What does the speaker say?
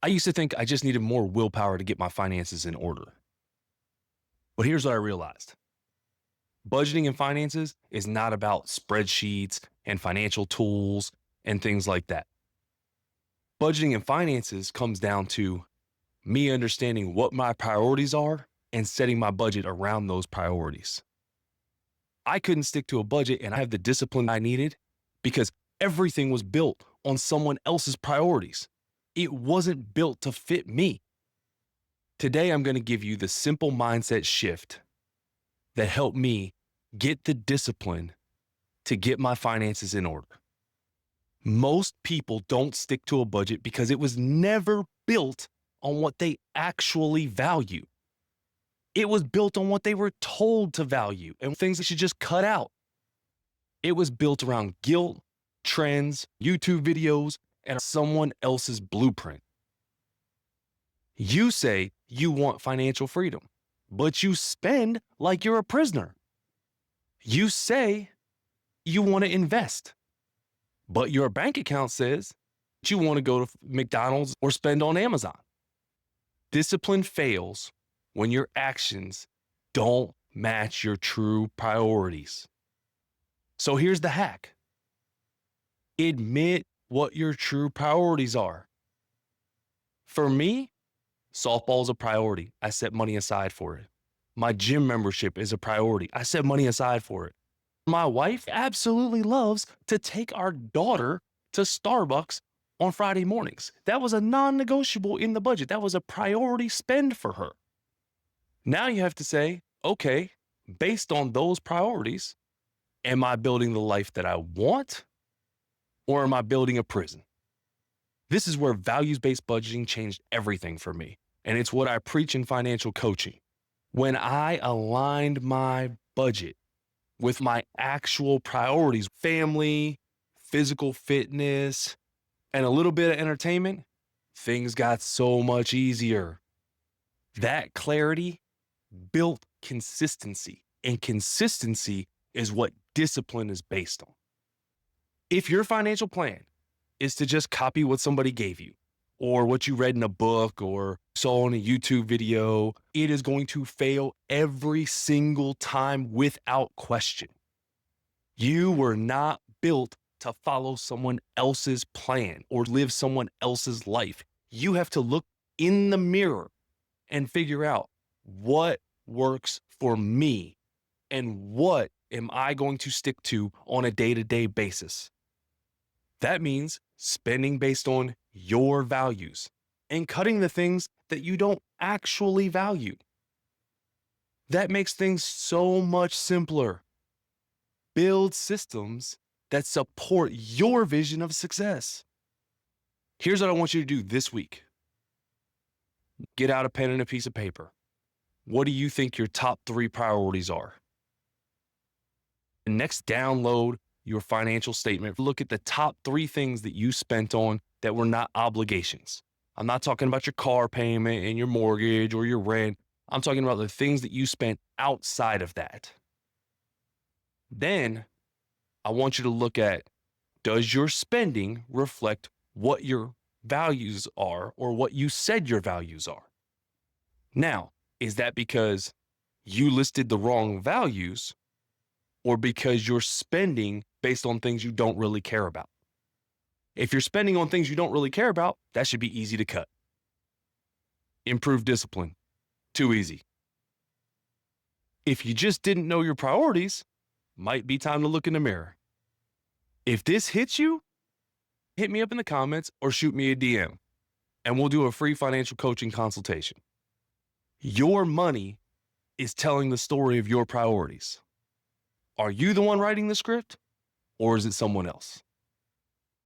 I used to think I just needed more willpower to get my finances in order. But here's what I realized. Budgeting and finances is not about spreadsheets and financial tools and things like that. Budgeting and finances comes down to me understanding what my priorities are and setting my budget around those priorities. I couldn't stick to a budget and I have the discipline I needed because everything was built on someone else's priorities. It wasn't built to fit me. Today, I'm going to give you the simple mindset shift that helped me get the discipline to get my finances in order. Most people don't stick to a budget because it was never built on what they actually value. It was built on what they were told to value and things they should just cut out. It was built around guilt, trends, YouTube videos, and someone else's blueprint. You say you want financial freedom, but you spend like you're a prisoner. You say you want to invest, but your bank account says you want to go to McDonald's or spend on Amazon. Discipline fails when your actions don't match your true priorities. So here's the hack. Admit what your true priorities are. For me, softball is a priority. I set money aside for it. My gym membership is a priority. I set money aside for it. My wife absolutely loves to take our daughter to Starbucks on Friday mornings. That was a non-negotiable in the budget. That was a priority spend for her. Now you have to say, okay, based on those priorities, am I building the life that I want or am I building a prison? This is where values-based budgeting changed everything for me. And it's what I preach in financial coaching. When I aligned my budget with my actual priorities, family, physical fitness, and a little bit of entertainment, things got so much easier. That clarity built consistency, and consistency is what discipline is based on. If your financial plan is to just copy what somebody gave you or what you read in a book or saw on a YouTube video, it is going to fail every single time without question. You were not built to follow someone else's plan or live someone else's life. You have to look in the mirror and figure out what works for me and what am I going to stick to on a day-to-day basis. That means spending based on your values and cutting the things that you don't actually value. That makes things so much simpler. Build systems that support your vision of success. Here's what I want you to do this week. Get out a pen and a piece of paper. What do you think your top 3 priorities are? And next, download your financial statement. Look at the top 3 things that you spent on that were not obligations. I'm not talking about your car payment and your mortgage or your rent. I'm talking about the things that you spent outside of that. Then I want you to look at, does your spending reflect what your values are or what you said your values are? Now, is that because you listed the wrong values or because you're spending based on things you don't really care about? If you're spending on things you don't really care about, that should be easy to cut. Improve discipline. Too easy. If you just didn't know your priorities, might be time to look in the mirror. If this hits you, hit me up in the comments or shoot me a DM, and we'll do a free financial coaching consultation. Your money is telling the story of your priorities. Are you the one writing the script, or is it someone else?